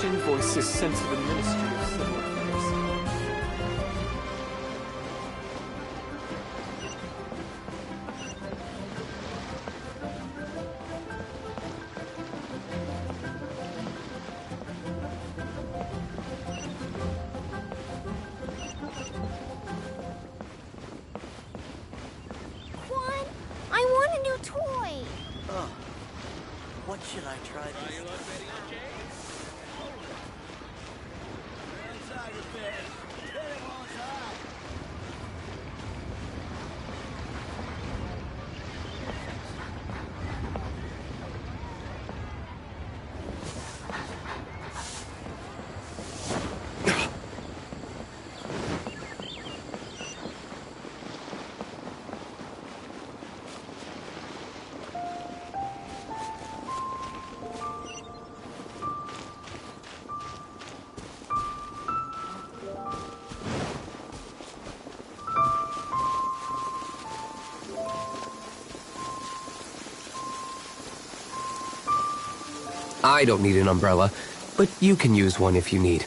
Each invoice is sent to the Ministry of Civil Affairs. Quan, I want a new toy. Oh, what should I try this time? I don't need an umbrella, but you can use one if you need.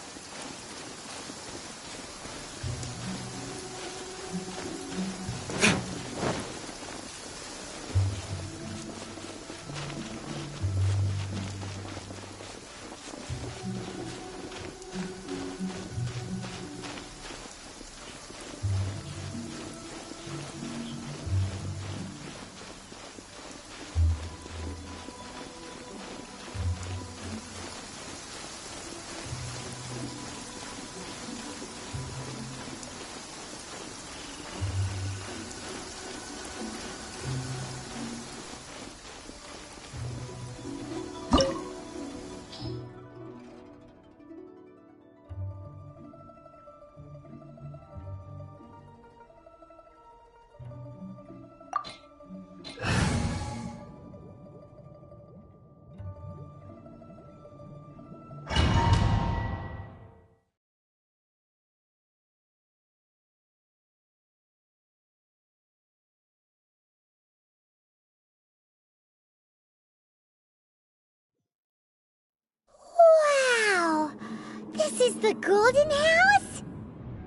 Wow! This is the Golden House?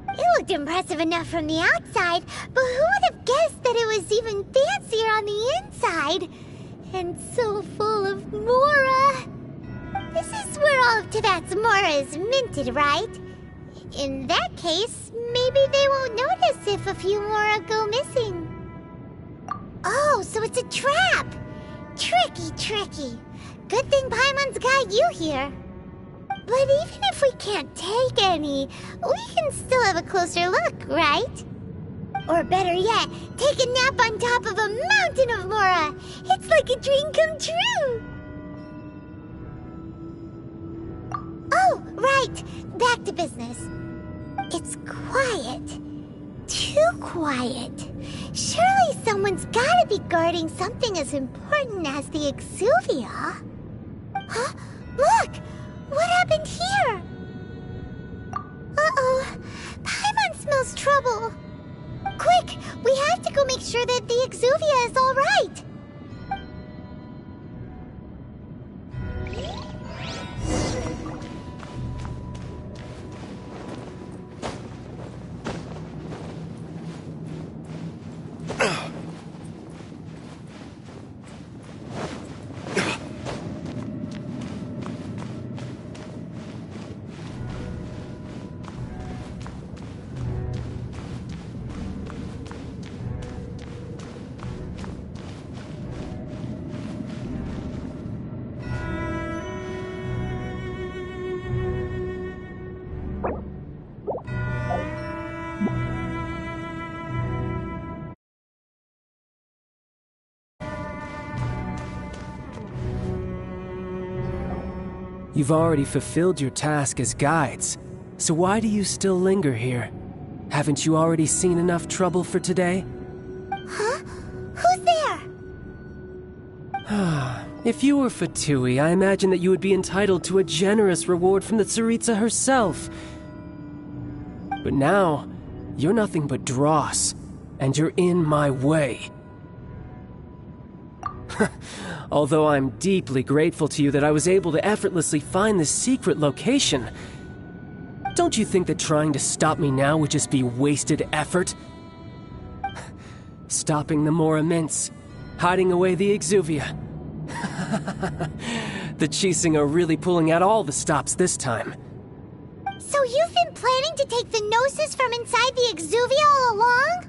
It looked impressive enough from the outside, but who would have guessed that it was even fancier on the inside? And so full of Mora! This is where all of Teyvat's Mora is minted, right? In that case, maybe they won't notice if a few Mora go missing. Oh, so it's a trap! Tricky, tricky. Good thing Paimon's got you here. But even if we can't take any, we can still have a closer look, right? Or better yet, take a nap on top of a mountain of Mora. It's like a dream come true. Oh, right. Back to business. It's quiet. Too quiet. Surely someone's gotta be guarding something as important as the Exuvia. Huh? Look! What happened here? Uh-oh. Paimon smells trouble. Quick! We have to go make sure that the Exuvia is all right. You've already fulfilled your task as guides, so why do you still linger here? Haven't you already seen enough trouble for today? Huh? Who's there? If you were Fatui, I imagine that you would be entitled to a generous reward from the Tsaritsa herself. But now, you're nothing but dross, and you're in my way. Although I'm deeply grateful to you that I was able to effortlessly find this secret location, don't you think that trying to stop me now would just be wasted effort? Stopping the Mora Mints, hiding away the Exuvia. The Chising are really pulling out all the stops this time. So you've been planning to take the Gnosis from inside the Exuvia all along?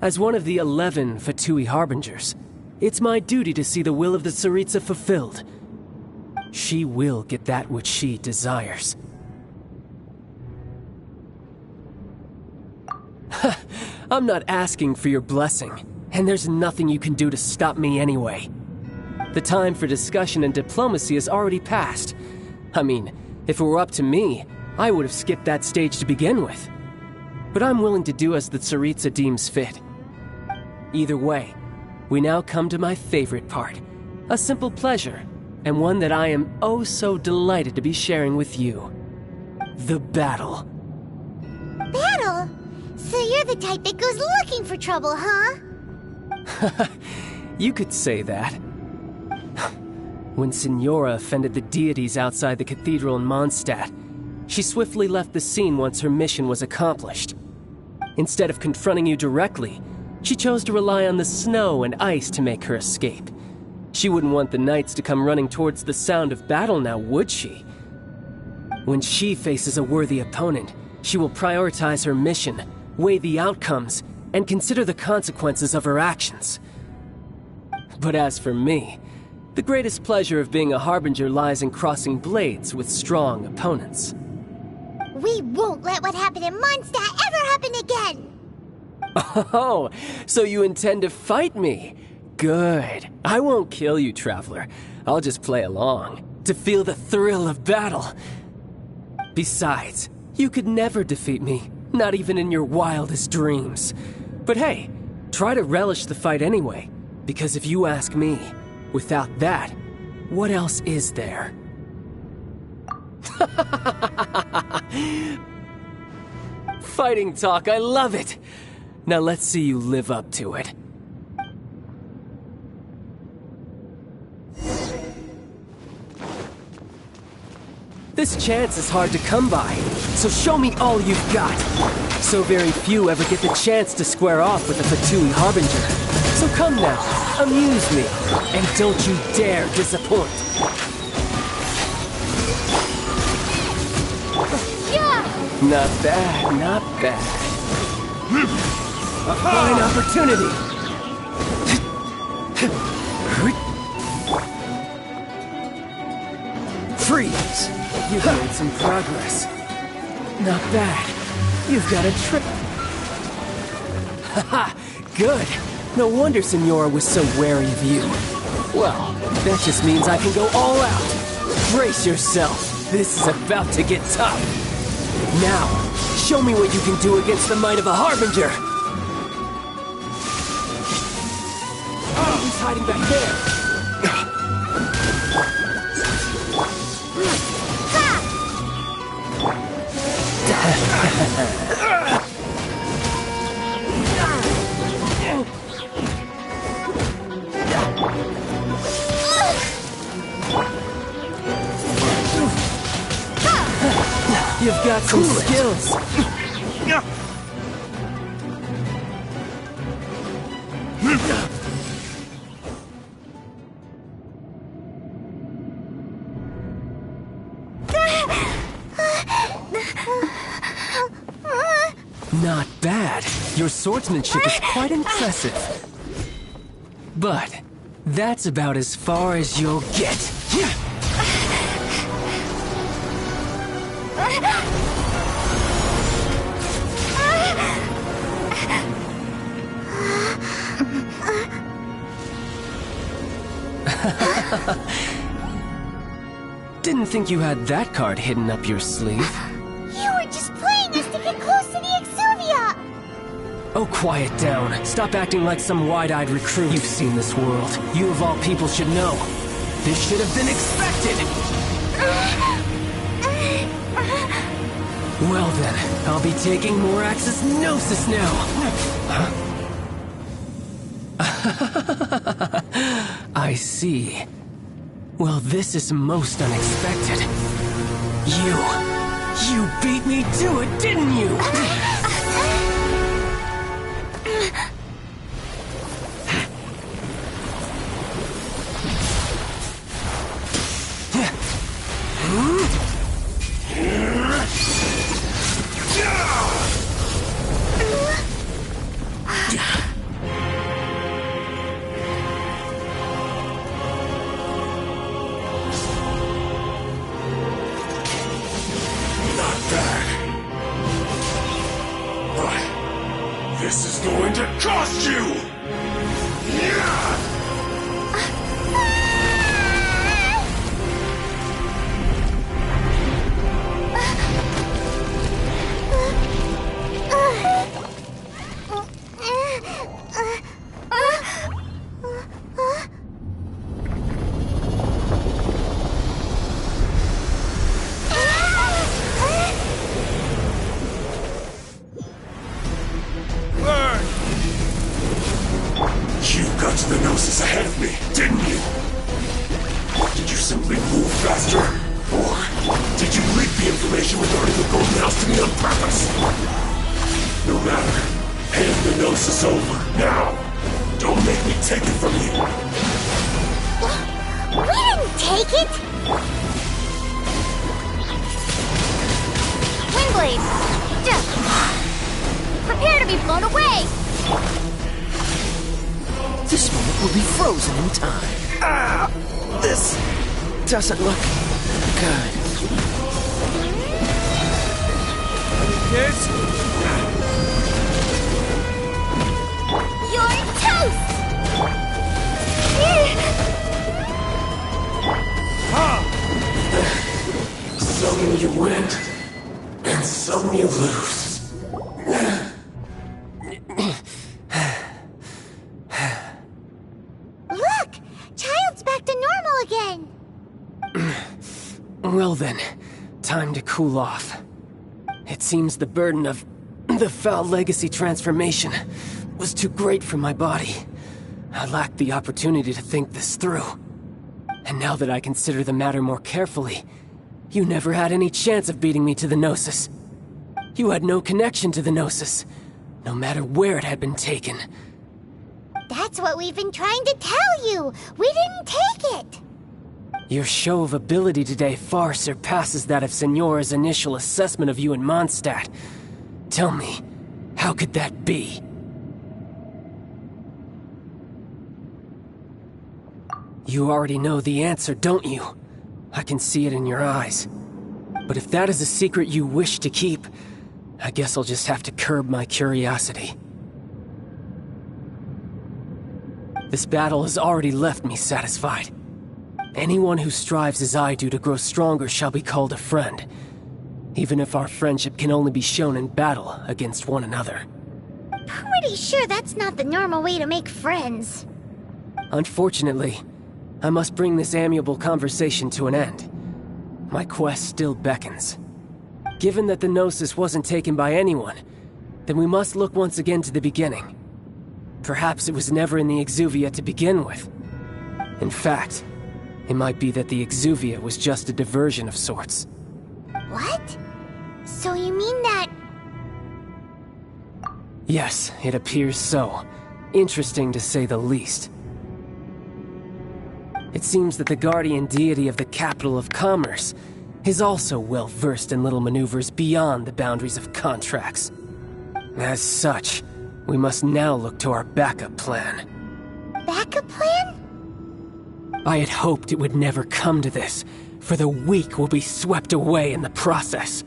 As one of the 11 Fatui Harbingers, it's my duty to see the will of the Tsaritsa fulfilled. She will get that which she desires. I'm not asking for your blessing, and there's nothing you can do to stop me anyway. The time for discussion and diplomacy has already passed. I mean, if it were up to me, I would have skipped that stage to begin with. But I'm willing to do as the Tsaritsa deems fit. Either way, we now come to my favorite part. A simple pleasure, and one that I am oh so delighted to be sharing with you. The battle. Battle? So you're the type that goes looking for trouble, huh? You could say that. When Signora offended the deities outside the cathedral in Mondstadt, she swiftly left the scene once her mission was accomplished. Instead of confronting you directly, she chose to rely on the snow and ice to make her escape. She wouldn't want the knights to come running towards the sound of battle now, would she? When she faces a worthy opponent, she will prioritize her mission, weigh the outcomes, and consider the consequences of her actions. But as for me, the greatest pleasure of being a Harbinger lies in crossing blades with strong opponents. We won't let what happened in Mondstadt ever happen again! Oh, so you intend to fight me? Good. I won't kill you, Traveler. I'll just play along, to feel the thrill of battle. Besides, you could never defeat me, not even in your wildest dreams. But hey, try to relish the fight anyway, because if you ask me, without that, what else is there? Fighting talk, I love it! Now let's see you live up to it. This chance is hard to come by, so show me all you've got. So very few ever get the chance to square off with a Fatui Harbinger. So come now, amuse me, and don't you dare disappoint. Not bad, not bad. A fine opportunity. Freeze! You've made some progress. Not bad. You've got a trip. Haha, good. No wonder Signora was so wary of you. Well, that just means I can go all out. Brace yourself. This is about to get tough. Now, show me what you can do against the might of a Harbinger! Oh, he's hiding back there! You've got some skills. Not bad. Your swordsmanship is quite impressive. But that's about as far as you'll get. Didn't think you had that card hidden up your sleeve. You were just playing us to get close to the Exuvia! Oh, quiet down. Stop acting like some wide-eyed recruit. You've seen this world. You of all people should know. This should have been expected! Well then, I'll be taking more Axis Gnosis now! Huh? I see. Well, this is most unexpected. You beat me to it, didn't you? This is going to cost you! You got to the Gnosis ahead of me, didn't you? Did you simply move faster? Or did you leak the information regarding the Golden House to me on purpose? No matter. Hand the Gnosis over, now. Don't make me take it from you. We didn't take it! Windblade! Prepare to be blown away! This moment will be frozen in time. This doesn't look good. Kids? You're toast! Some you win, and some you lose. Look! Child's back to normal again! Well then, time to cool off. It seems the burden of the foul legacy transformation was too great for my body. I lacked the opportunity to think this through. And now that I consider the matter more carefully, you never had any chance of beating me to the Gnosis. You had no connection to the Gnosis, no matter where it had been taken. That's what we've been trying to tell you! We didn't take it! Your show of ability today far surpasses that of Signora's initial assessment of you in Mondstadt. Tell me, how could that be? You already know the answer, don't you? I can see it in your eyes. But if that is a secret you wish to keep, I guess I'll just have to curb my curiosity. This battle has already left me satisfied. Anyone who strives as I do to grow stronger shall be called a friend, even if our friendship can only be shown in battle against one another. Pretty sure that's not the normal way to make friends. Unfortunately, I must bring this amiable conversation to an end. My quest still beckons. Given that the Gnosis wasn't taken by anyone, then we must look once again to the beginning. Perhaps it was never in the Exuvia to begin with. In fact, it might be that the Exuvia was just a diversion of sorts. What? So you mean that... Yes, it appears so. Interesting to say the least. It seems that the guardian deity of the capital of commerce is also well versed in little maneuvers beyond the boundaries of contracts. As such, we must now look to our backup plan. backup plan? I had hoped it would never come to this, for the weak will be swept away in the process.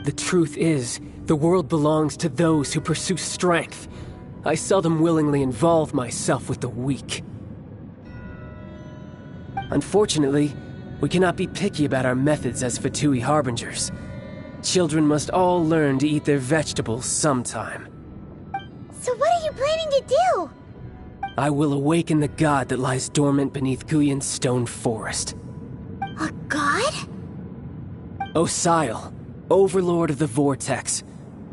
The truth is, the world belongs to those who pursue strength. I seldom willingly involve myself with the weak. Unfortunately, we cannot be picky about our methods as Fatui Harbingers. Children must all learn to eat their vegetables sometime. So what are you planning to do? I will awaken the god that lies dormant beneath Guyon's stone forest. A god? Osial, overlord of the Vortex,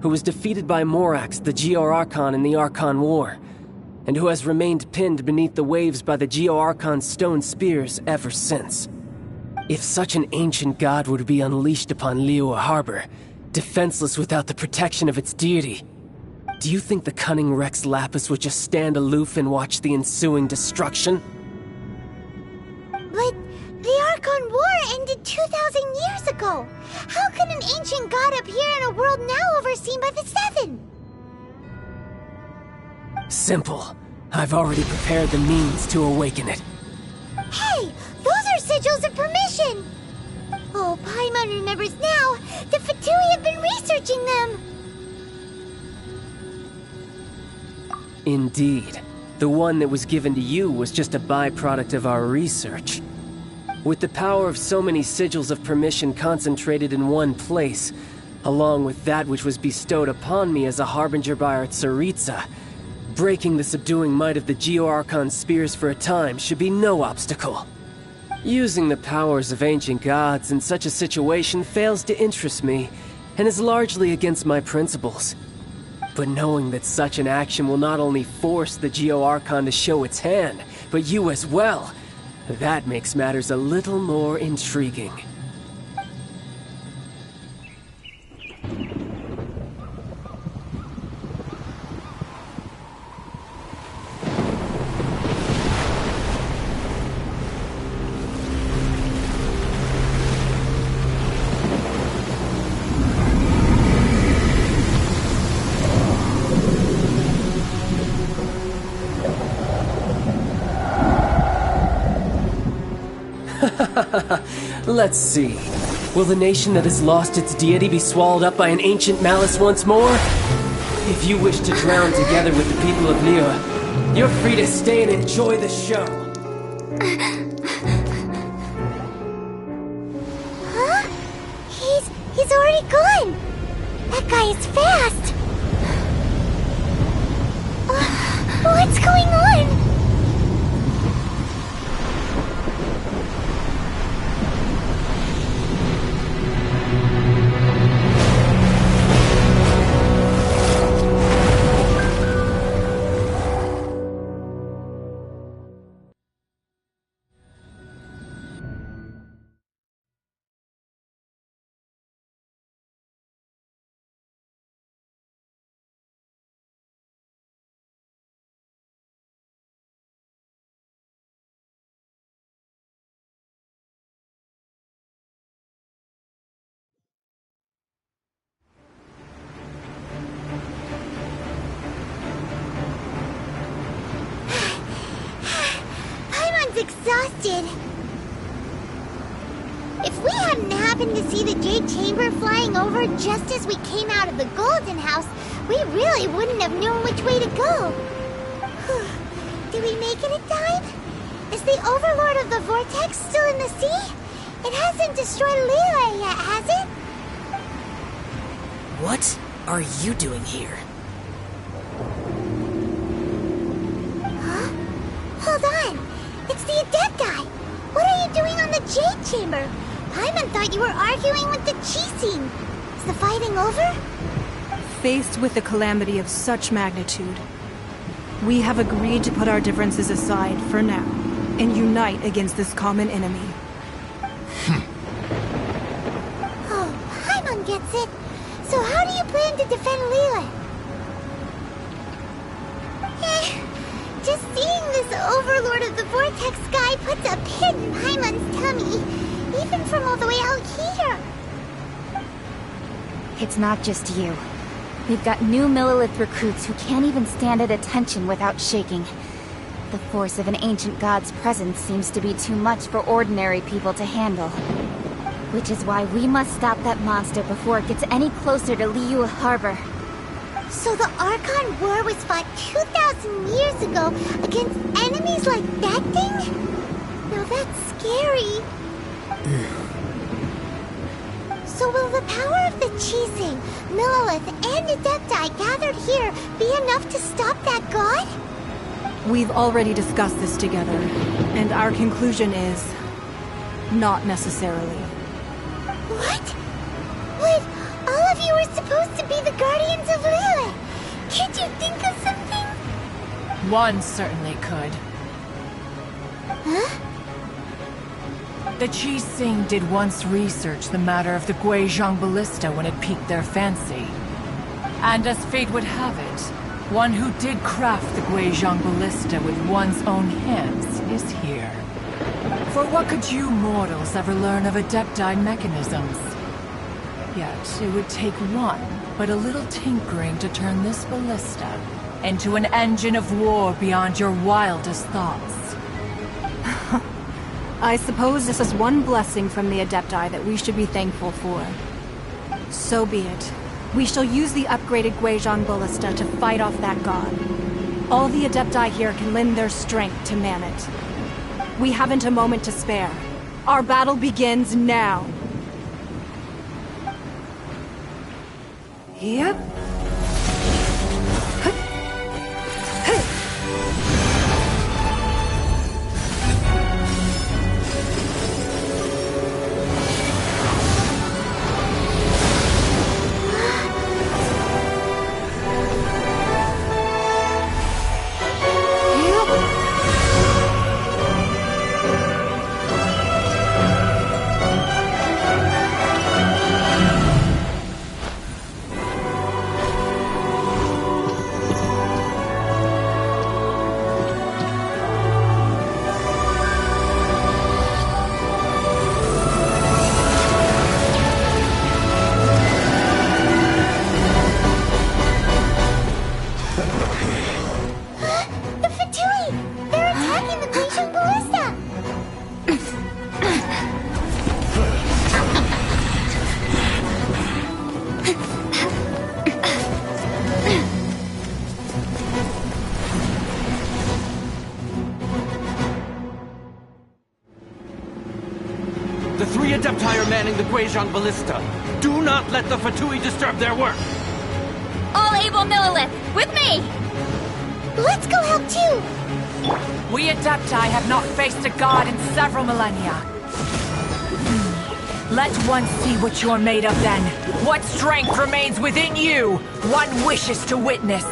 who was defeated by Morax, the GR Archon in the Archon War. and who has remained pinned beneath the waves by the Geo-Archon's stone spears ever since. If such an ancient god were to be unleashed upon Liyue Harbor, defenseless without the protection of its deity, do you think the cunning Rex Lapis would just stand aloof and watch the ensuing destruction? But the Archon War ended 2,000 years ago. How can an ancient god appear in a world now overseen by the Seven? Simple. I've already prepared the means to awaken it. Hey, those are sigils of permission! Oh, Paimon remembers now. The Fatui have been researching them. Indeed. The one that was given to you was just a byproduct of our research. With the power of so many sigils of permission concentrated in one place, along with that which was bestowed upon me as a harbinger by our Tsaritsa, breaking the subduing might of the Geo-Archon spears for a time should be no obstacle. Using the powers of ancient gods in such a situation fails to interest me, and is largely against my principles. But knowing that such an action will not only force the Geo-Archon to show its hand, but you as well, that makes matters a little more intriguing. Let's see. Will the nation that has lost its deity be swallowed up by an ancient malice once more? If you wish to drown together with the people of Liyue, you're free to stay and enjoy the show. Huh? He's already gone. That guy is fast. What's going on? Exhausted. If we hadn't happened to see the Jade Chamber flying over just as we came out of the Golden House, we really wouldn't have known which way to go. Did we make it in time? Is the Overlord of the Vortex still in the sea? It hasn't destroyed Liyue yet, has it? What are you doing here? Huh? Hold on. It's the Adept guy! What are you doing on the Jade Chamber? Paimon thought you were arguing with the Chising. Is the fighting over? Faced with a calamity of such magnitude, we have agreed to put our differences aside for now and unite against this common enemy. Oh, Paimon gets it. So how do you plan to defend Liyue? Just seeing this Overlord of the Vortex guy puts a pit in Paimon's tummy, even from all the way out here. It's not just you. We've got new Millilith recruits who can't even stand at attention without shaking. The force of an ancient god's presence seems to be too much for ordinary people to handle. Which is why we must stop that monster before it gets any closer to Liyue Harbor. So the Archon War was fought 2,000 years ago against enemies like that thing? Now that's scary. So will the power of the Chising, Millilith, and Adepti gathered here be enough to stop that god? We've already discussed this together, and our conclusion is... not necessarily. What? But all of you were supposed to be the Guardians of Liyue. Can't you think of something? One certainly could. Huh? The Chi Sing did once research the matter of the Guizhong ballista when it piqued their fancy. And as fate would have it, one who did craft the Guizhong ballista with one's own hands is here. For what could you mortals ever learn of Adepti mechanisms? Yet, it would take one, but a little tinkering to turn this ballista into an engine of war beyond your wildest thoughts. I suppose this is one blessing from the Adepti that we should be thankful for. So be it. We shall use the upgraded Guizhong ballista to fight off that god. All the Adepti here can lend their strength to man it. We haven't a moment to spare. Our battle begins now. Yep. The three Adepti are manning the Guizhong ballista. Do not let the Fatui disturb their work! All able Millilith, with me! Let's go help too! We Adepti have not faced a god in several millennia. Let one see what you're made of then. What strength remains within you, one wishes to witness.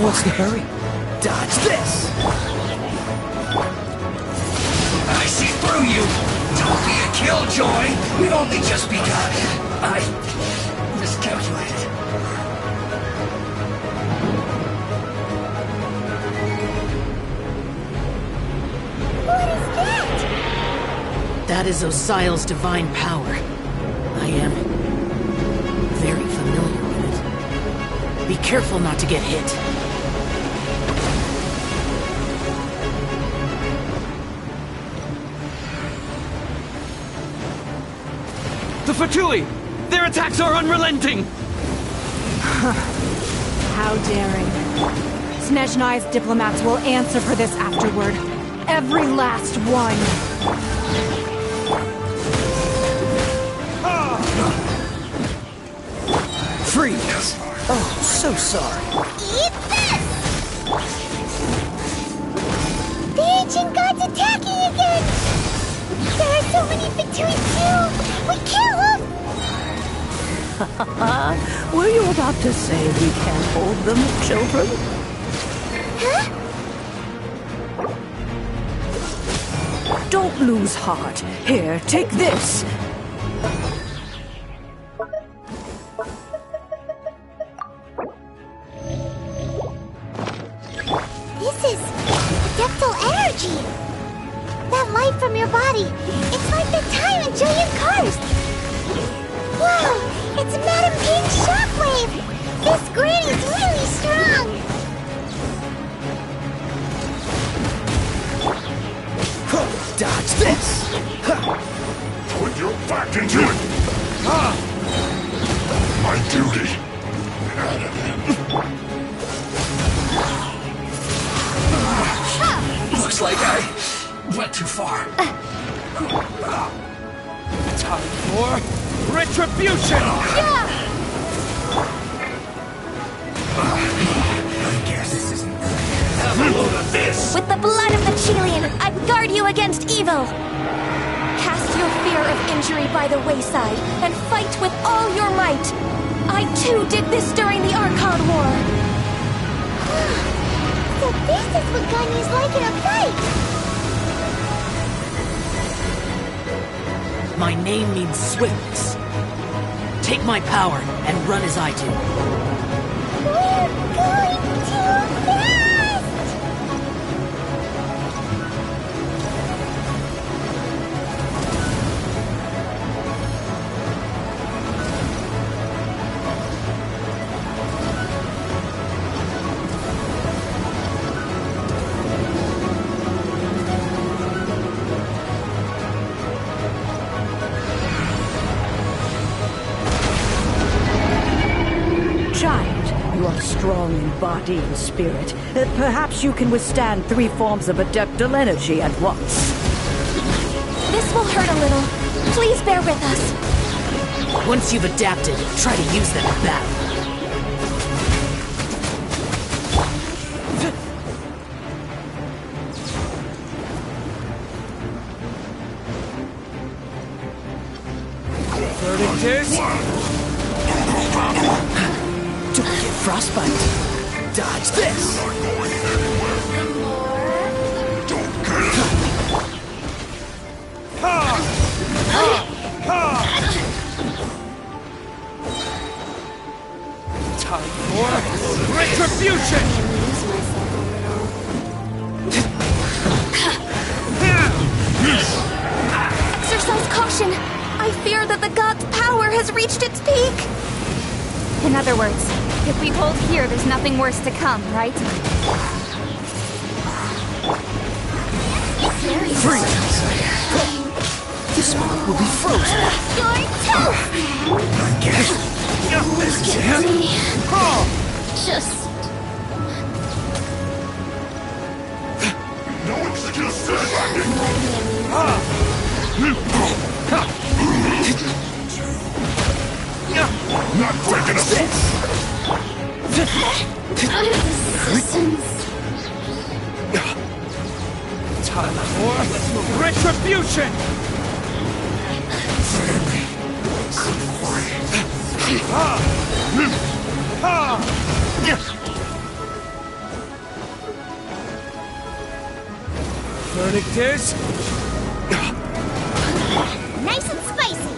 What's the hurry? Dodge this! I see through you! Don't be a killjoy! We've only just begun! I miscalculated. What is that? That is Osial's divine power. I am very familiar with it. Be careful not to get hit. The Fatui! Their attacks are unrelenting! How daring. Snezhnai's diplomats will answer for this afterward. Every last one. Freeze! Oh, so sorry. Eat this! The ancient god's attacking again! There are so many Fatui too! We kill them! Were you about to say we can't hold them, children? Huh? Don't lose heart. Here, take this. This is Deptal energy! That light from your body, it's like the time in Julian Karst! Whoa! It's Madame Ping's shockwave! This granny's really strong! back into it! My duty. Looks like I went too far. Time for retribution! I guess this isn't good. Have a load of this! With the blood of the Chelian, I guard you against evil! Cast your fear of injury by the wayside, and fight with all your might! I too did this during the Archon War! So this is what Ganya's like in a fight! My name means swiftness. Take my power and run as I do. We're going too fast! Child, you are strong in body and spirit. Perhaps you can withstand 3 forms of adeptal energy at once. This will hurt a little. Please bear with us. Once you've adapted, try to use them in battle. Verdict is... Don't get frostbite. Dodge this. Time for retribution! Exercise caution. I fear that the god's power has reached its peak. In other words, if we hold here, there's nothing worse to come, right? Freeze! This one will be frozen. You're tough! I guess this is it. Just... No excuses! Not quick enough! Time for retribution! Verdict is... nice and spicy!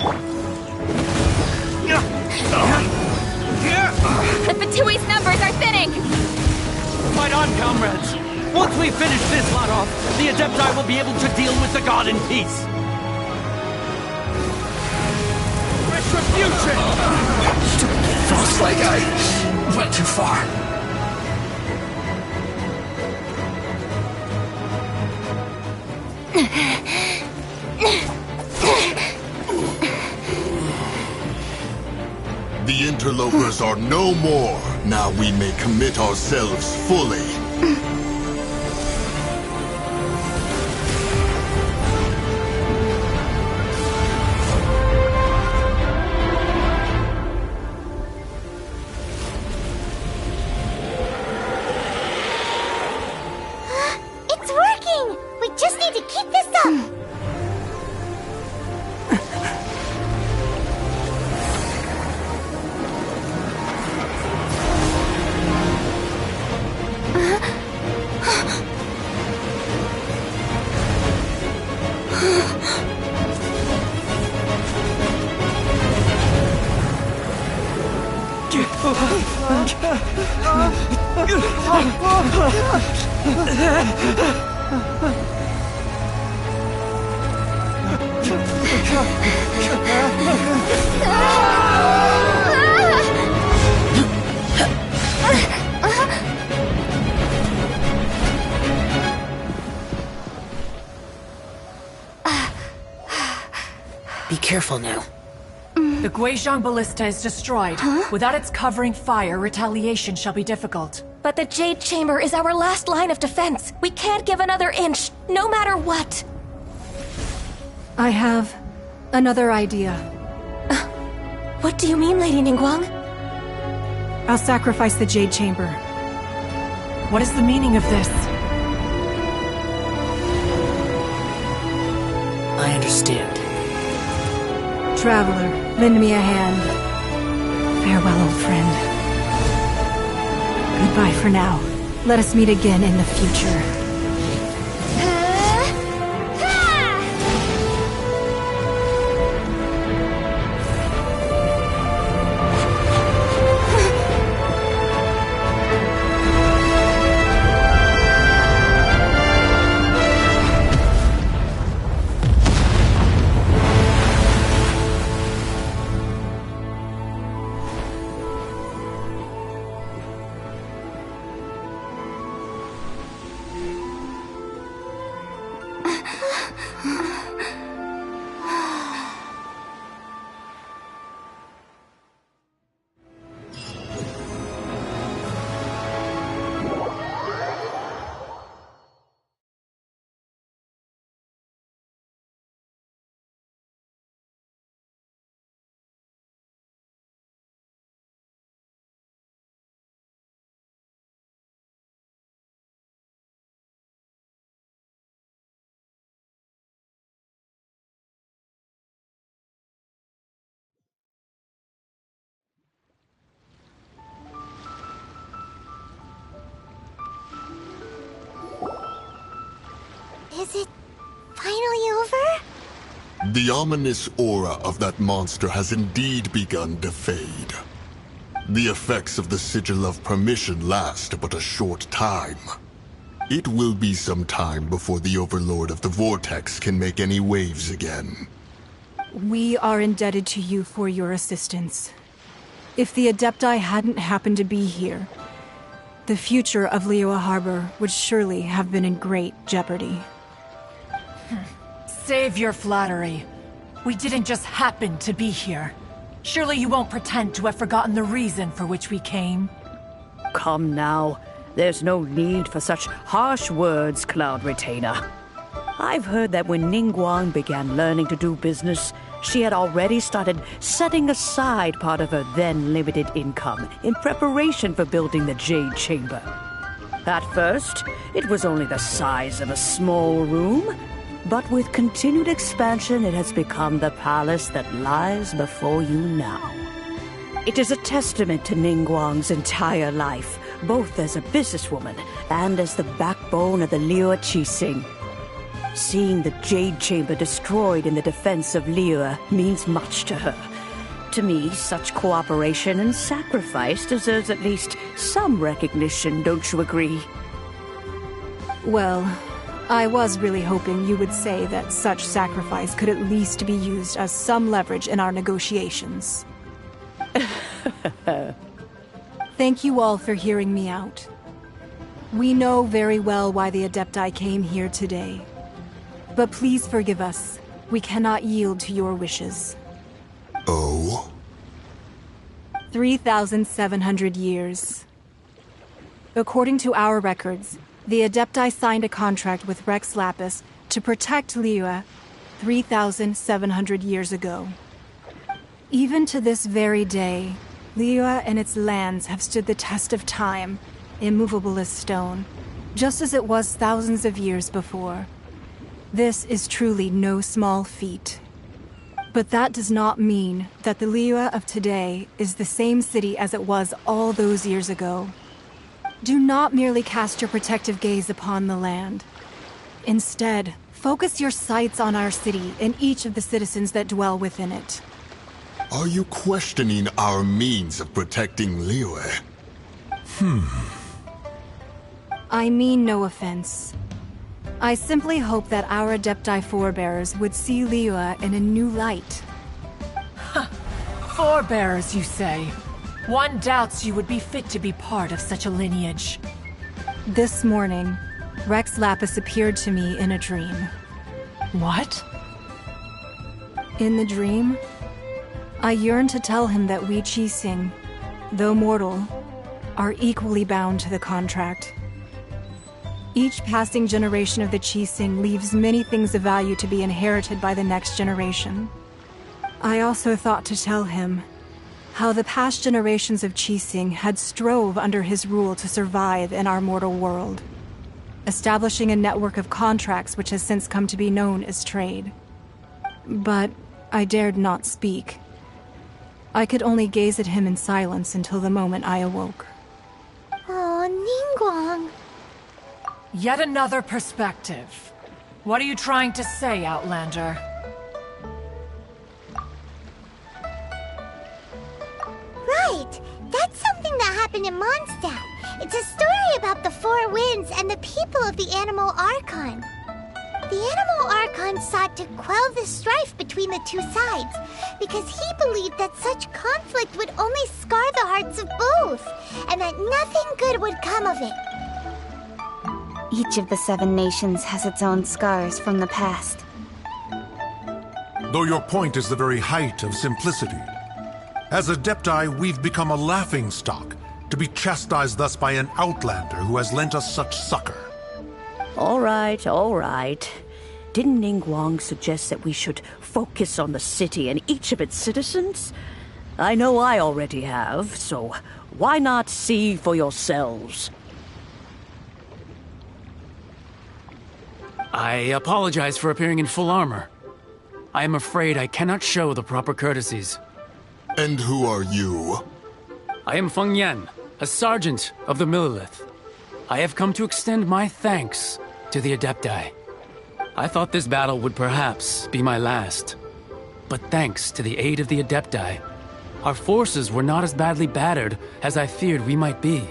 The Fatui's numbers are thinning! Fight on, comrades! Once we finish this lot off, the Adepti will be able to deal with the god in peace! Retribution! Looks like I went too far. The interlopers are no more. Now we may commit ourselves fully. It's working! We just need to keep this up! Be careful now. The Guizhong Ballista is destroyed. Without its covering fire, retaliation shall be difficult. But the Jade Chamber is our last line of defense. We can't give another inch, no matter what. I have another idea. What do you mean, Lady Ningguang? I'll sacrifice the Jade Chamber. What is the meaning of this? I understand. Traveler, lend me a hand. Farewell, old friend. Goodbye for now. Let us meet again in the future. Is it finally over? The ominous aura of that monster has indeed begun to fade. The effects of the Sigil of Permission last but a short time. It will be some time before the Overlord of the Vortex can make any waves again. We are indebted to you for your assistance. If the Adepti hadn't happened to be here, the future of Liyue Harbor would surely have been in great jeopardy. Save your flattery. We didn't just happen to be here. Surely you won't pretend to have forgotten the reason for which we came. Come now. There's no need for such harsh words, Cloud Retainer. I've heard that when Ningguang began learning to do business, she had already started setting aside part of her then limited income in preparation for building the Jade Chamber. At first, it was only the size of a small room, but with continued expansion, it has become the palace that lies before you now. It is a testament to Ningguang's entire life, both as a businesswoman and as the backbone of the Liyue Qixing. Seeing the Jade Chamber destroyed in the defense of Liyue means much to her. To me, such cooperation and sacrifice deserves at least some recognition, don't you agree? Well, I was really hoping you would say that such sacrifice could at least be used as some leverage in our negotiations. Thank you all for hearing me out. We know very well why the Adepti came here today. But please forgive us. We cannot yield to your wishes. Oh? 3,700 years. According to our records, the Adepti signed a contract with Rex Lapis to protect Liyue 3,700 years ago. Even to this very day, Liyue and its lands have stood the test of time, immovable as stone, just as it was thousands of years before. This is truly no small feat. But that does not mean that the Liyue of today is the same city as it was all those years ago. Do not merely cast your protective gaze upon the land. Instead, focus your sights on our city and each of the citizens that dwell within it. Are you questioning our means of protecting Liyue? I mean no offense. I simply hope that our Adepti forebears would see Liyue in a new light. Forebears, you say? One doubts you would be fit to be part of such a lineage. This morning, Rex Lapis appeared to me in a dream. What? In the dream, I yearned to tell him that we Qixing, though mortal, are equally bound to the contract. Each passing generation of the Qixing leaves many things of value to be inherited by the next generation. I also thought to tell him how the past generations of Qixing had strove under his rule to survive in our mortal world, establishing a network of contracts which has since come to be known as trade. But I dared not speak. I could only gaze at him in silence until the moment I awoke. Oh, Ningguang. Yet another perspective. What are you trying to say, Outlander? Right! That's something that happened in Mondstadt. It's a story about the Four Winds and the people of the Animal Archon. The Animal Archon sought to quell the strife between the two sides, because he believed that such conflict would only scar the hearts of both, and that nothing good would come of it. Each of the 7 nations has its own scars from the past. Though your point is the very height of simplicity. As Adepti, we've become a laughingstock, to be chastised thus by an outlander who has lent us such succor. All right, all right. Didn't Ningguang suggest that we should focus on the city and each of its citizens? I know I already have, so why not see for yourselves? I apologize for appearing in full armor. I am afraid I cannot show the proper courtesies. And who are you? I am Feng Yan, a sergeant of the Millilith. I have come to extend my thanks to the Adepti. I thought this battle would perhaps be my last. But thanks to the aid of the Adepti, our forces were not as badly battered as I feared we might be.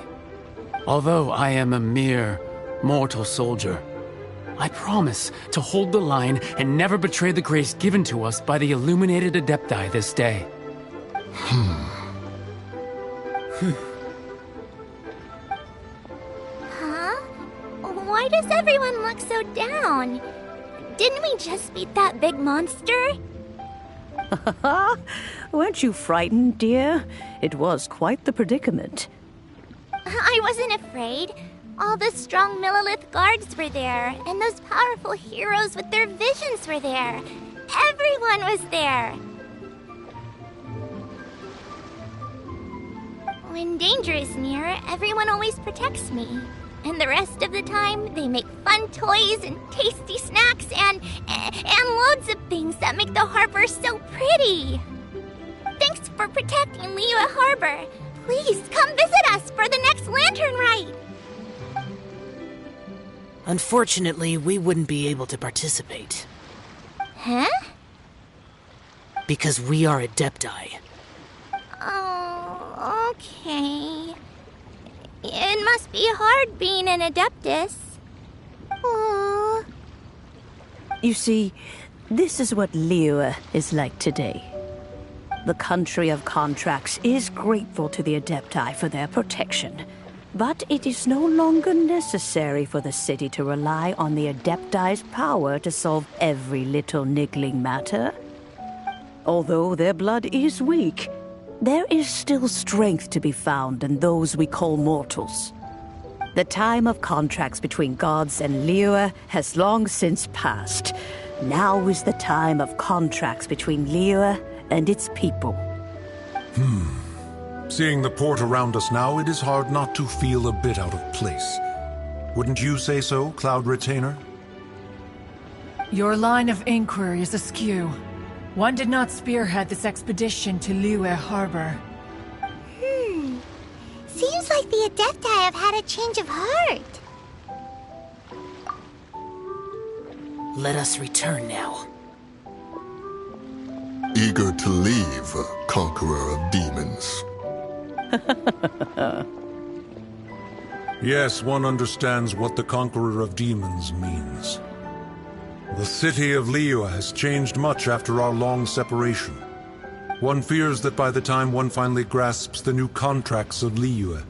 Although I am a mere mortal soldier, I promise to hold the line and never betray the grace given to us by the illuminated Adepti this day. Huh? Why does everyone look so down? Didn't we just beat that big monster? Weren't you frightened, dear? It was quite the predicament. I wasn't afraid. All the strong Millilith guards were there, and those powerful heroes with their visions were there. Everyone was there. When danger is near, everyone always protects me. And the rest of the time, they make fun toys and tasty snacks and loads of things that make the harbor so pretty. Thanks for protecting Liyue Harbor. Please come visit us for the next lantern rite. Unfortunately, we wouldn't be able to participate. Huh? Because we are Adepti. Oh, okay. It must be hard being an Adeptus. Aww. You see, this is what Liyue is like today. The country of contracts is grateful to the Adepti for their protection. But it is no longer necessary for the city to rely on the Adepti's power to solve every little niggling matter. Although their blood is weak, there is still strength to be found in those we call mortals. The time of contracts between gods and Liyue has long since passed. Now is the time of contracts between Liyue and its people. Seeing the port around us now, it is hard not to feel a bit out of place. Wouldn't you say so, Cloud Retainer? Your line of inquiry is askew. One did not spearhead this expedition to Liyue Harbor. Seems like the Adepti have had a change of heart. Let us return now. Eager to leave, Conqueror of Demons. Yes, one understands what the Conqueror of Demons means. The city of Liyue has changed much after our long separation. One fears that by the time one finally grasps the new contracts of Liyue,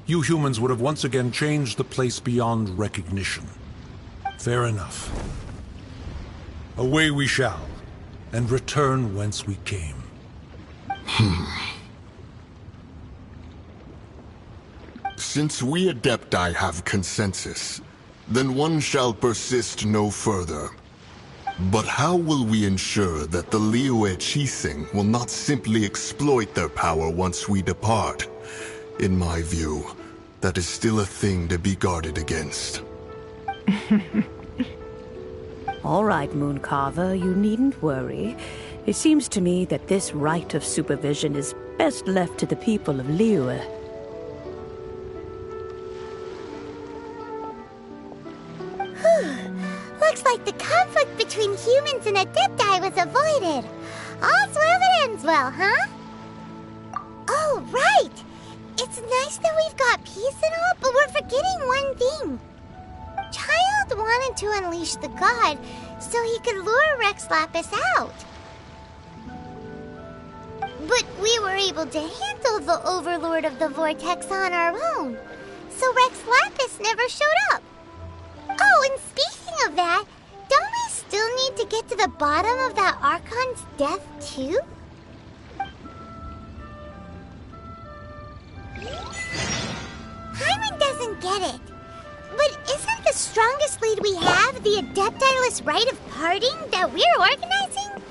you humans would have once again changed the place beyond recognition. Fair enough. Away we shall. and return whence we came. Since we Adepti have consensus, then one shall persist no further. But how will we ensure that the Liyue Qixing will not simply exploit their power once we depart? In my view, that is still a thing to be guarded against. All right, Mooncarver, you needn't worry. It seems to me that this right of supervision is best left to the people of Liyue. Looks like the conflict between humans and Adepti was avoided. All's well that ends well, huh? Oh, right! It's nice that we've got peace and all, but we're forgetting one thing. Child wanted to unleash the god so he could lure Rex Lapis out. But we were able to handle the Overlord of the Vortex on our own, so Rex Lapis never showed up. Oh, and speaking of that, don't we still need to get to the bottom of that Archon's death, too? Hyman doesn't get it. But isn't the strongest lead we have the Adeptiless rite of parting that we're organizing?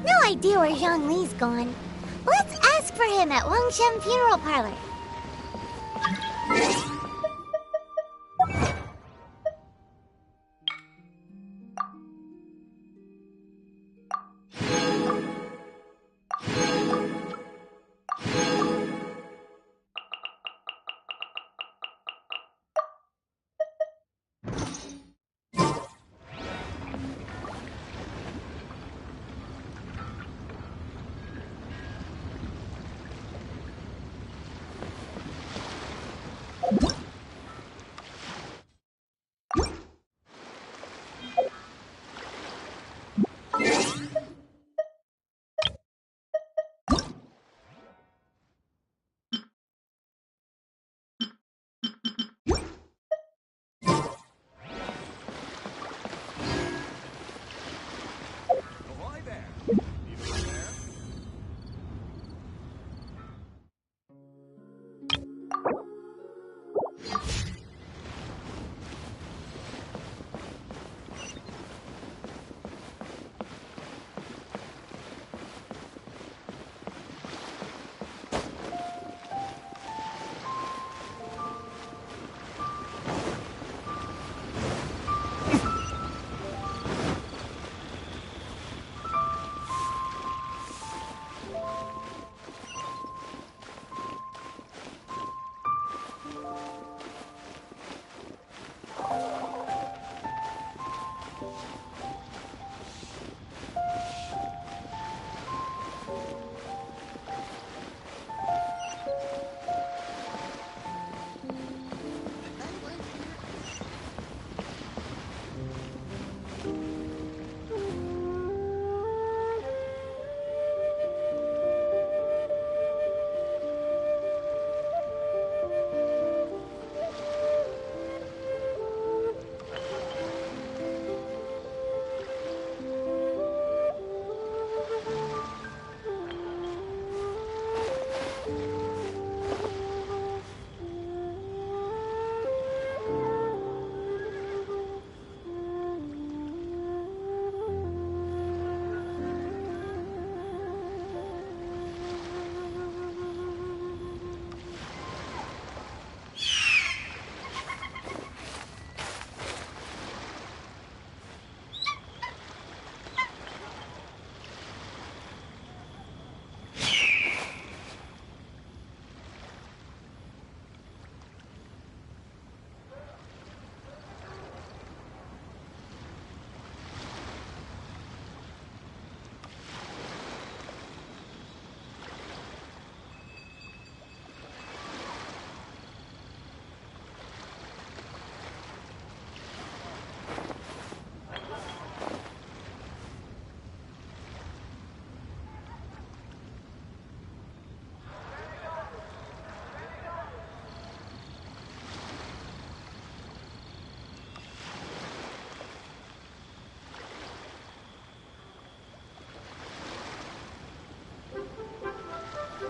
No idea where Zhongli's gone. Let's ask for him at Wangshen Funeral Parlor.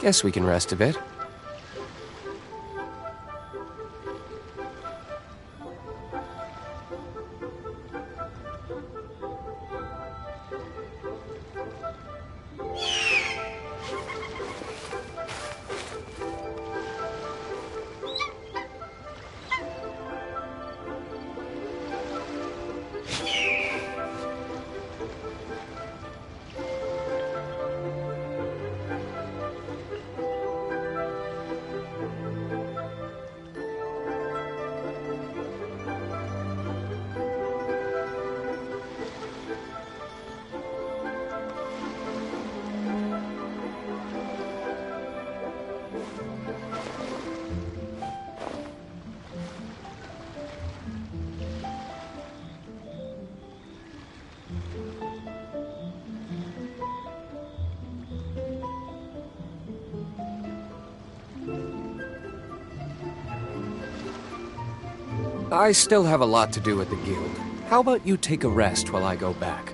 Guess we can rest a bit. I still have a lot to do at the guild. How about you take a rest while I go back?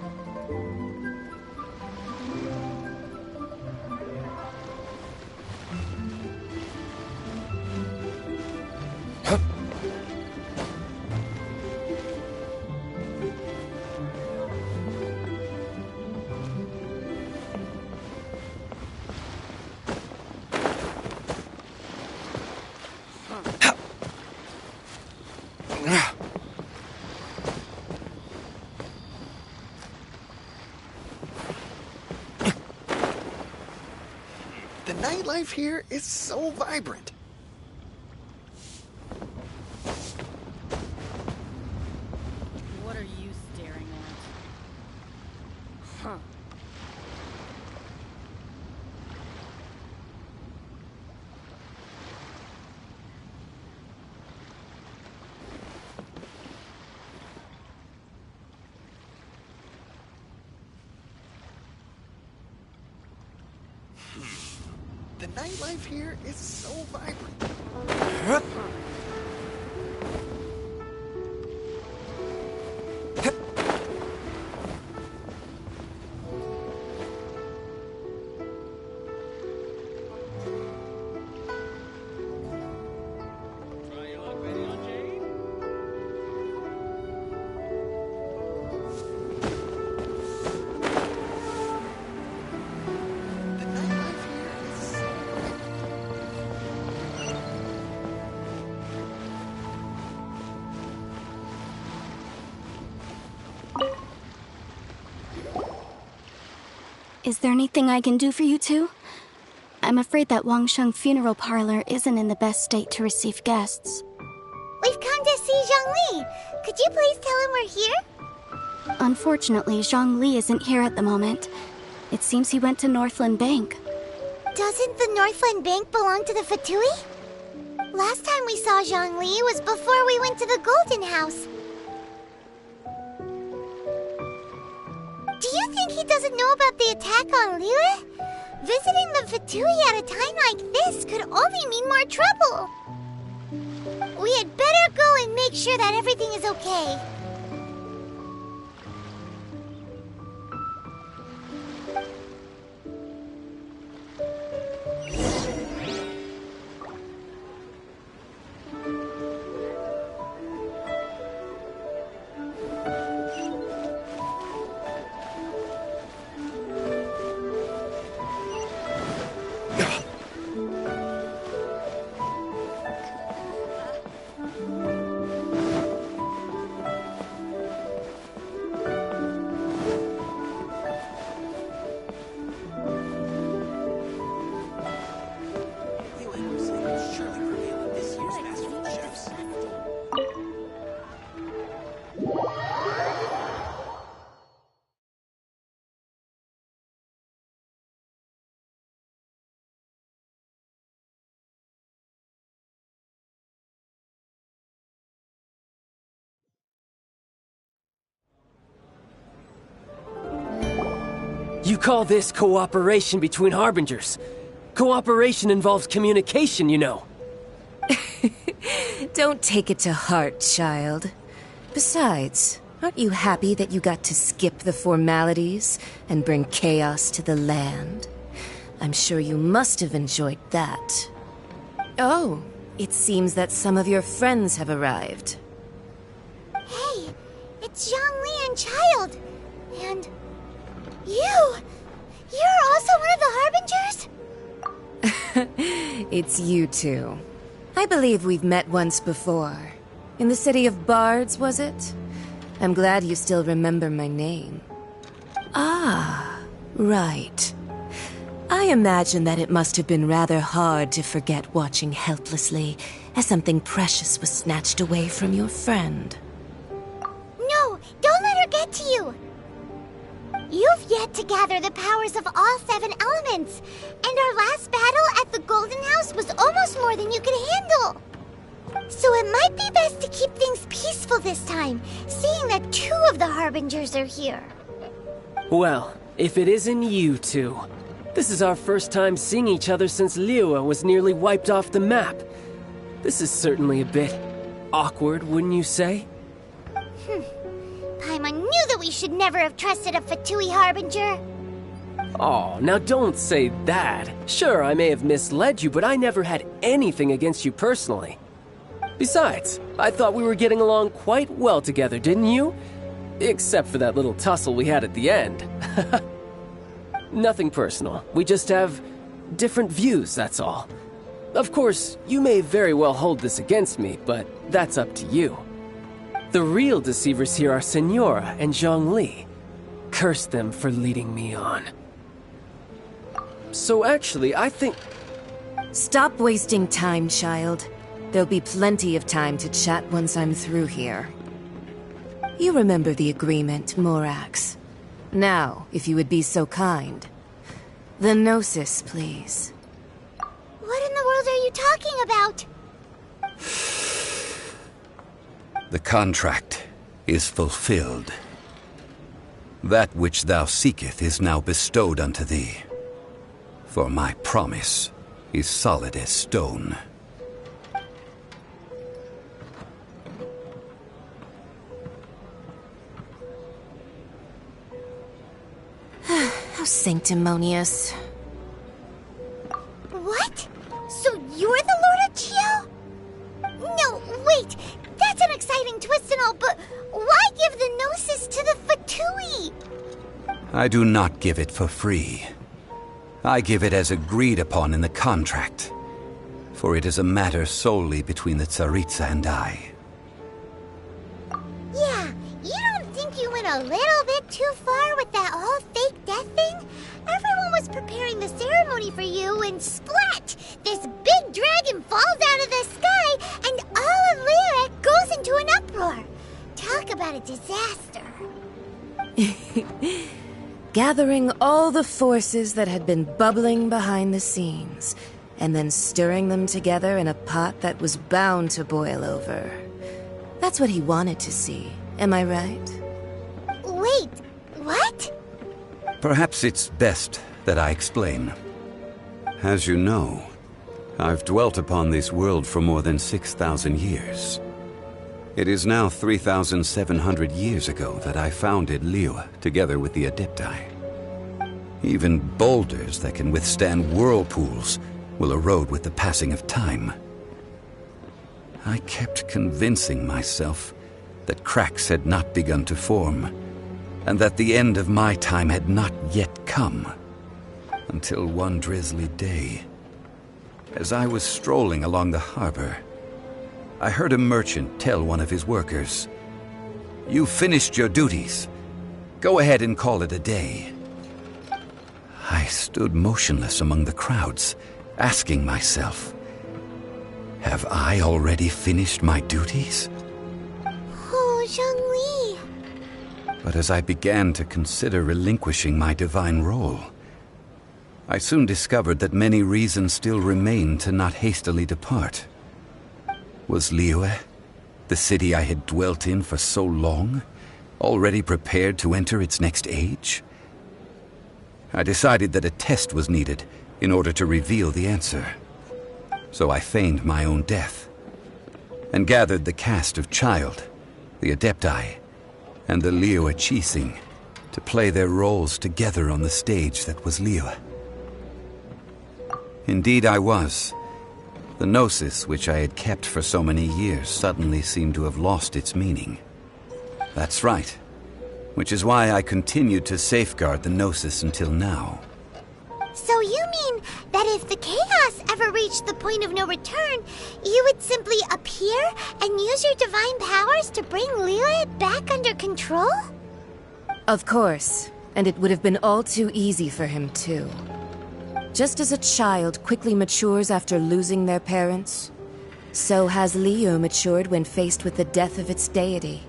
The nightlife here is so vibrant. What are you staring at? Huh. The nightlife here is so vibrant. Is there anything I can do for you two? I'm afraid that Wangsheng Funeral Parlor isn't in the best state to receive guests. We've come to see Zhongli. Could you please tell him we're here? Unfortunately, Zhongli isn't here at the moment. It seems he went to Northland Bank. Doesn't the Northland Bank belong to the Fatui? Last time we saw Zhongli was before we went to the Golden House. Do you think he doesn't know about the attack on Liyue? Visiting the Fatui at a time like this could only mean more trouble. We had better go and make sure that everything is okay. You call this cooperation between Harbingers? Cooperation involves communication, you know. Don't take it to heart, child. Besides, aren't you happy that you got to skip the formalities and bring chaos to the land? I'm sure you must have enjoyed that. Oh, it seems that some of your friends have arrived. Hey, it's Zhongli and Child. And you! You're also one of the Harbingers? It's you two. I believe we've met once before. In the city of Bards, was it? I'm glad you still remember my name. Ah, right. I imagine that it must have been rather hard to forget watching helplessly as something precious was snatched away from your friend. No, don't let her get to you! You've yet to gather the powers of all 7 elements, and our last battle at the Golden House was almost more than you could handle. So it might be best to keep things peaceful this time, seeing that 2 of the Harbingers are here. Well, if it isn't you two. This is our first time seeing each other since Liyue was nearly wiped off the map. This is certainly a bit awkward, wouldn't you say? Paimon knew that we should never have trusted a Fatui Harbinger. Oh, now don't say that. Sure, I may have misled you, but I never had anything against you personally. Besides, I thought we were getting along quite well together, didn't you? Except for that little tussle we had at the end. Nothing personal. We just have different views, that's all. Of course, you may very well hold this against me, but that's up to you. The real deceivers here are Senora and Zhongli. Curse them for leading me on. So actually, I think... Stop wasting time, child. There'll be plenty of time to chat once I'm through here. You remember the agreement, Morax. Now, if you would be so kind. The Gnosis, please. What in the world are you talking about? The contract is fulfilled. That which thou seeketh is now bestowed unto thee. For my promise is solid as stone. How sanctimonious. What? So you're the Lord of Chio? No, wait! That's an exciting twist and all, but why give the Gnosis to the Fatui? I do not give it for free. I give it as agreed upon in the contract. For it is a matter solely between the Tsaritsa and I. Yeah, you don't think you went a little bit too far with that whole fake death thing? Everyone was preparing the ceremony for you and splat! This big dragon falls out of the sky and all of Liyue goes into an uproar. Talk about a disaster. Gathering all the forces that had been bubbling behind the scenes, and then stirring them together in a pot that was bound to boil over. That's what he wanted to see, am I right? Wait, what? Perhaps it's best that I explain. As you know, I've dwelt upon this world for more than 6,000 years. It is now 3,700 years ago that I founded Liyue together with the Adepti. Even boulders that can withstand whirlpools will erode with the passing of time. I kept convincing myself that cracks had not begun to form, and that the end of my time had not yet come. Until one drizzly day, as I was strolling along the harbor, I heard a merchant tell one of his workers, "You finished your duties. Go ahead and call it a day." I stood motionless among the crowds, asking myself, have I already finished my duties? Oh, Zhongli. But as I began to consider relinquishing my divine role, I soon discovered that many reasons still remained to not hastily depart. Was Liyue, the city I had dwelt in for so long, already prepared to enter its next age? I decided that a test was needed in order to reveal the answer. So I feigned my own death, and gathered the cast of Child, the Adepti, and the Liyue Qixing to play their roles together on the stage that was Liyue. Indeed I was. The Gnosis, which I had kept for so many years, suddenly seemed to have lost its meaning. That's right. Which is why I continued to safeguard the Gnosis until now. So you mean that if the chaos ever reached the point of no return, you would simply appear and use your divine powers to bring Liyue back under control? Of course, and it would have been all too easy for him too. Just as a child quickly matures after losing their parents, so has Liyue matured when faced with the death of its deity.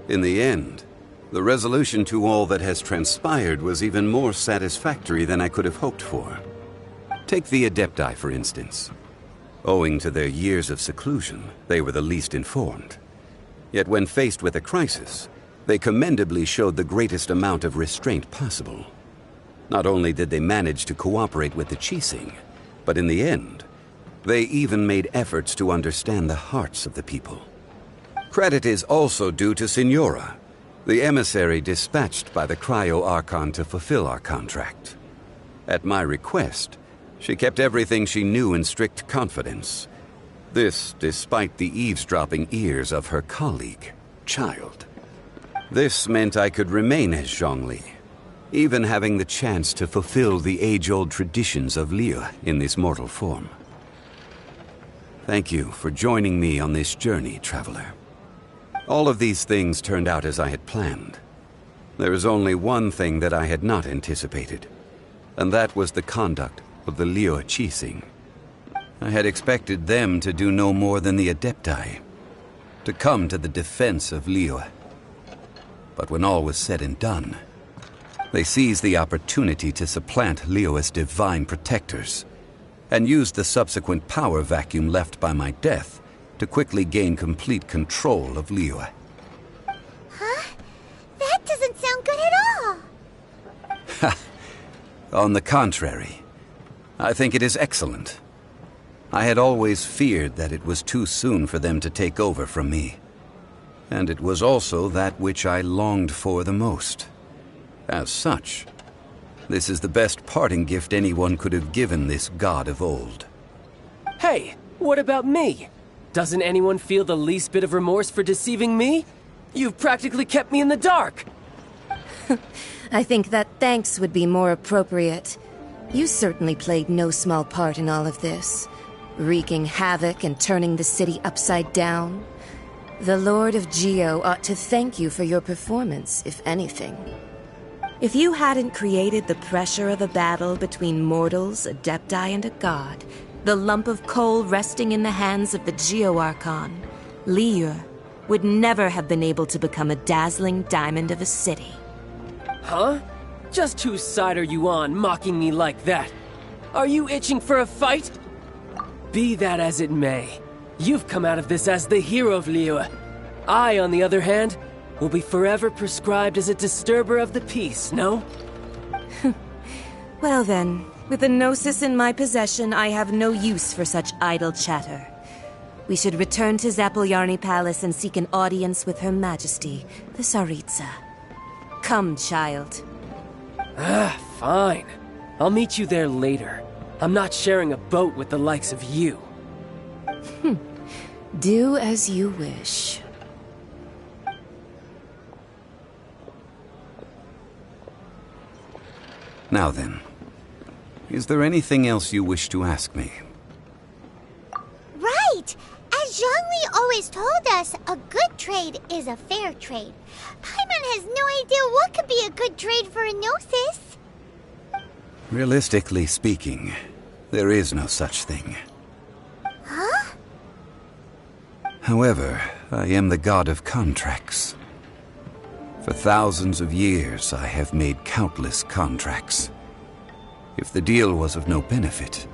In the end, the resolution to all that has transpired was even more satisfactory than I could have hoped for. Take the Adepti, for instance. Owing to their years of seclusion, they were the least informed. Yet when faced with a crisis, they commendably showed the greatest amount of restraint possible. Not only did they manage to cooperate with the Qixing, but in the end, they even made efforts to understand the hearts of the people. Credit is also due to Signora, the emissary dispatched by the Cryo-Archon to fulfill our contract. At my request, she kept everything she knew in strict confidence. This despite the eavesdropping ears of her colleague, Child. This meant I could remain as Zhongli, even having the chance to fulfill the age-old traditions of Liyue in this mortal form. Thank you for joining me on this journey, Traveler. All of these things turned out as I had planned. There is only one thing that I had not anticipated, and that was the conduct of the Liyue Qixing. I had expected them to do no more than the Adepti, to come to the defense of Liyue. But when all was said and done, they seized the opportunity to supplant Liyue's divine protectors, and used the subsequent power vacuum left by my death to quickly gain complete control of Liyue. Huh? That doesn't sound good at all! Ha! On the contrary, I think it is excellent. I had always feared that it was too soon for them to take over from me. And it was also that which I longed for the most. As such, this is the best parting gift anyone could have given this god of old. Hey, what about me? Doesn't anyone feel the least bit of remorse for deceiving me? You've practically kept me in the dark! I think that thanks would be more appropriate. You certainly played no small part in all of this, wreaking havoc and turning the city upside down. The Lord of Geo ought to thank you for your performance, if anything. If you hadn't created the pressure of a battle between mortals, Adepti, and a god, the lump of coal resting in the hands of the Geo-Archon, Liyue would never have been able to become a dazzling diamond of a city. Huh? Just whose side are you on, mocking me like that? Are you itching for a fight? Be that as it may, you've come out of this as the hero of Liyue. I, on the other hand, will be forever prescribed as a disturber of the peace, no? Well then, with the Gnosis in my possession, I have no use for such idle chatter. We should return to Zapoljarny Palace and seek an audience with Her Majesty, the Tsaritsa. Come, child. Ah, fine. I'll meet you there later. I'm not sharing a boat with the likes of you. Do as you wish. Now then, is there anything else you wish to ask me? Right! As Zhongli always told us, a good trade is a fair trade. Paimon has no idea what could be a good trade for a Gnosis. Realistically speaking, there is no such thing. Huh? However, I am the god of contracts. For thousands of years, I have made countless contracts. If the deal was of no benefit,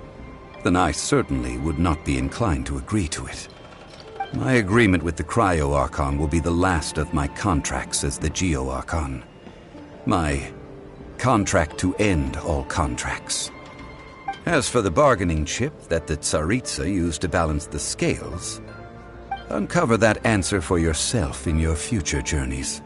then I certainly would not be inclined to agree to it. My agreement with the Cryo-Archon will be the last of my contracts as the Geo-Archon. My contract to end all contracts. As for the bargaining chip that the Tsaritsa used to balance the scales, uncover that answer for yourself in your future journeys.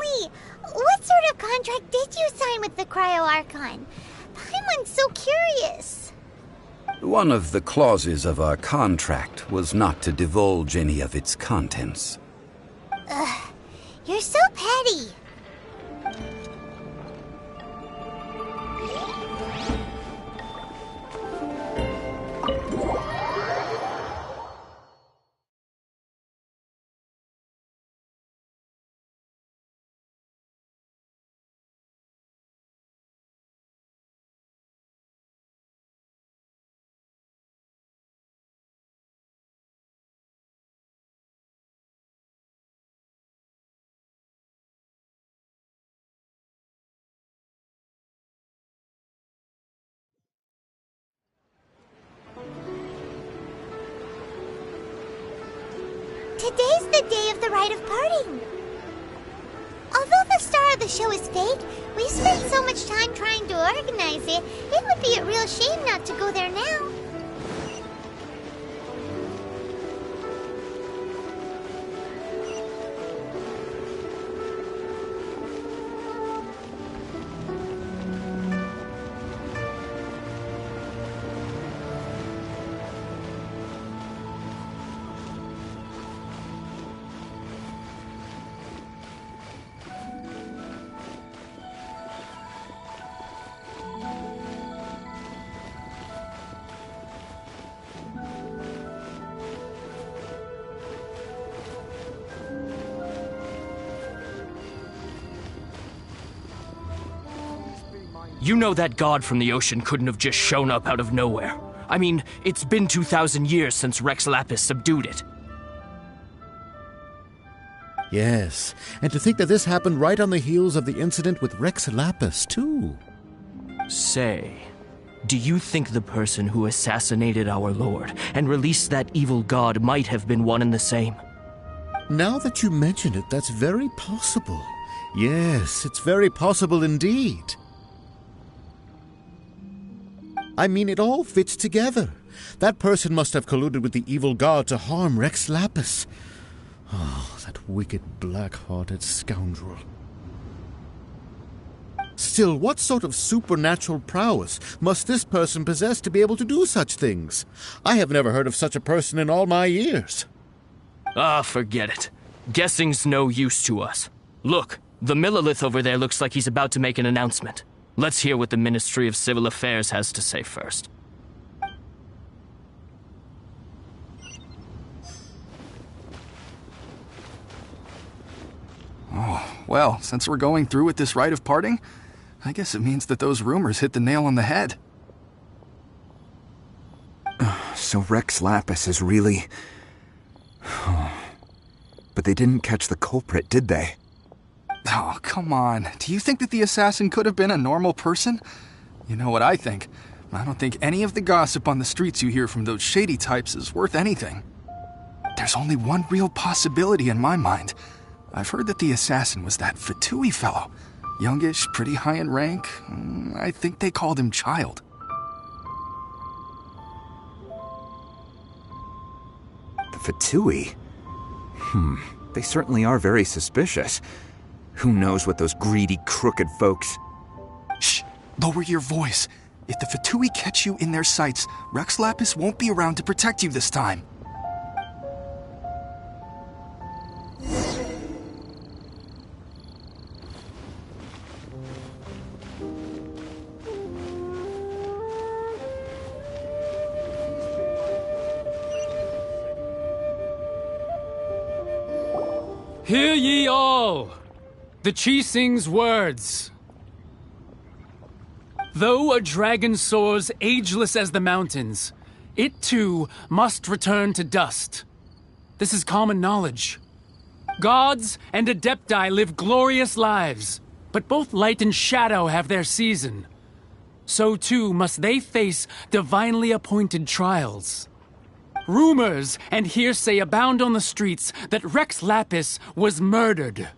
me, what sort of contract did you sign with the Cryo-Archon? Paimon's so curious. One of the clauses of our contract was not to divulge any of its contents. Ugh, you're so petty. Today's the day of the rite of parting. Although the star of the show is fake, we've spent so much time trying to organize it, it would be a real shame not to go there now. You know that god from the ocean couldn't have just shown up out of nowhere. I mean, it's been 2,000 years since Rex Lapis subdued it. Yes, and to think that this happened right on the heels of the incident with Rex Lapis, too. Say, do you think the person who assassinated our lord and released that evil god might have been one and the same? Now that you mention it, that's very possible. Yes, it's very possible indeed. I mean, it all fits together. That person must have colluded with the evil god to harm Rex Lapis. Oh, that wicked, black-hearted scoundrel. Still, what sort of supernatural prowess must this person possess to be able to do such things? I have never heard of such a person in all my years. Ah, forget it. Guessing's no use to us. Look, the Millilith over there looks like he's about to make an announcement. Let's hear what the Ministry of Civil Affairs has to say first. Oh, well, since we're going through with this rite of parting, I guess it means that those rumors hit the nail on the head. So Rex Lapis is really... But they didn't catch the culprit, did they? Oh, come on. Do you think that the assassin could have been a normal person? You know what I think. I don't think any of the gossip on the streets you hear from those shady types is worth anything. There's only one real possibility in my mind. I've heard that the assassin was that Fatui fellow. Youngish, pretty high in rank. I think they called him Child. The Fatui? They certainly are very suspicious. Who knows what those greedy, crooked folks... Shh! Lower your voice. If the Fatui catch you in their sights, Rex Lapis won't be around to protect you this time. Hear ye all! The Chi-Sing's words. Though a dragon soars ageless as the mountains, it too must return to dust. This is common knowledge. Gods and Adepti live glorious lives, but both light and shadow have their season. So too must they face divinely appointed trials. Rumors and hearsay abound on the streets that Rex Lapis was murdered.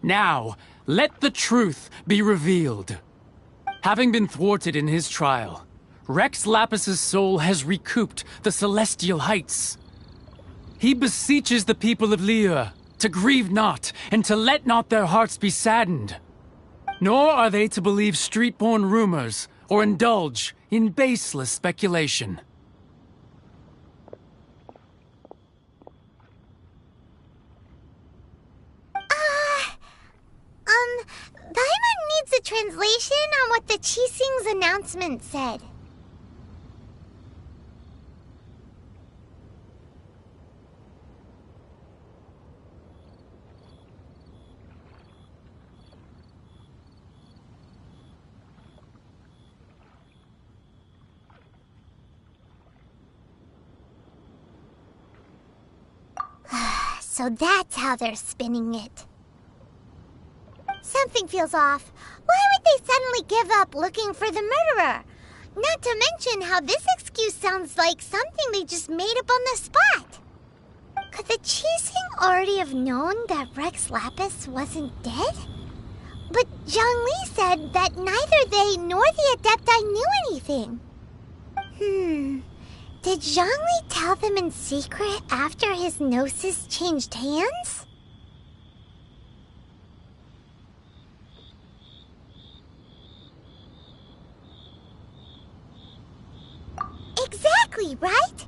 Now, let the truth be revealed. Having been thwarted in his trial, Rex Lapis's soul has recouped the celestial heights. He beseeches the people of Liyue to grieve not, and to let not their hearts be saddened. Nor are they to believe street-born rumors, or indulge in baseless speculation. Paimon needs a translation on what the Qixing's announcement said. So that's how they're spinning it. Something feels off. Why would they suddenly give up looking for the murderer? Not to mention how this excuse sounds like something they just made up on the spot. Could the Qixing already have known that Rex Lapis wasn't dead? But Zhongli said that neither they nor the Adepti knew anything. Did Zhongli tell them in secret after his gnosis changed hands? Exactly, right?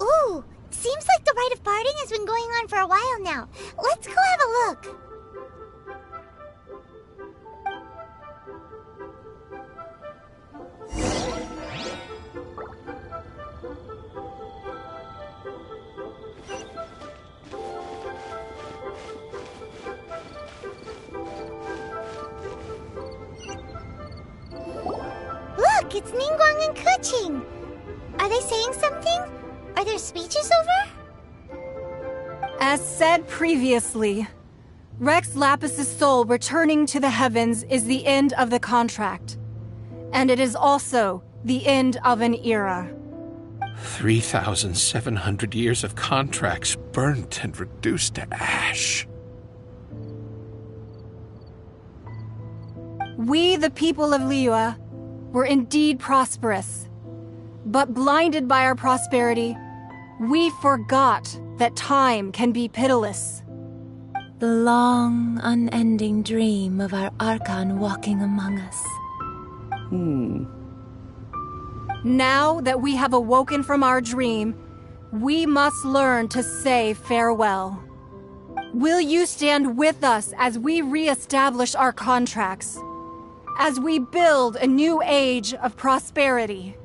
Ooh, seems like the rite of parting has been going on for a while now. Let's go have a look. Look, it's Ningguang and Keqing. Are they saying something? Are their speeches over? As said previously, Rex Lapis's soul returning to the heavens is the end of the contract. And it is also the end of an era. 3,700 years of contracts burnt and reduced to ash. We, the people of Liyue, were indeed prosperous. But blinded by our prosperity, we forgot that time can be pitiless. The long, unending dream of our Archon walking among us. Now that we have awoken from our dream, we must learn to say farewell. Will you stand with us as we re-establish our contracts? As we build a new age of prosperity?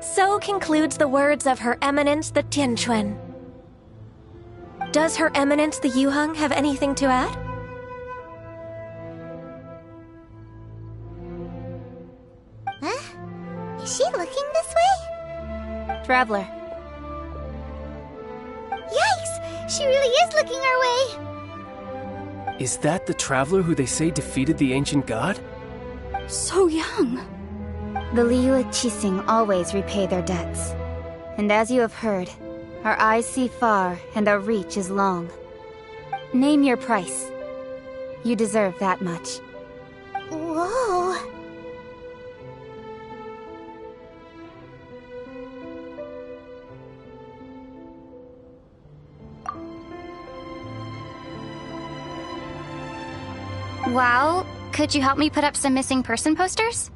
So concludes the words of Her Eminence the Tianquan. Does Her Eminence the Yuheng have anything to add? Huh? Is she looking this way? Traveler. Yikes! She really is looking our way! Is that the traveler who they say defeated the ancient god? So young. The Liyue Qixing always repay their debts. And as you have heard, our eyes see far and our reach is long. Name your price. You deserve that much. Whoa! Wow, could you help me put up some missing person posters?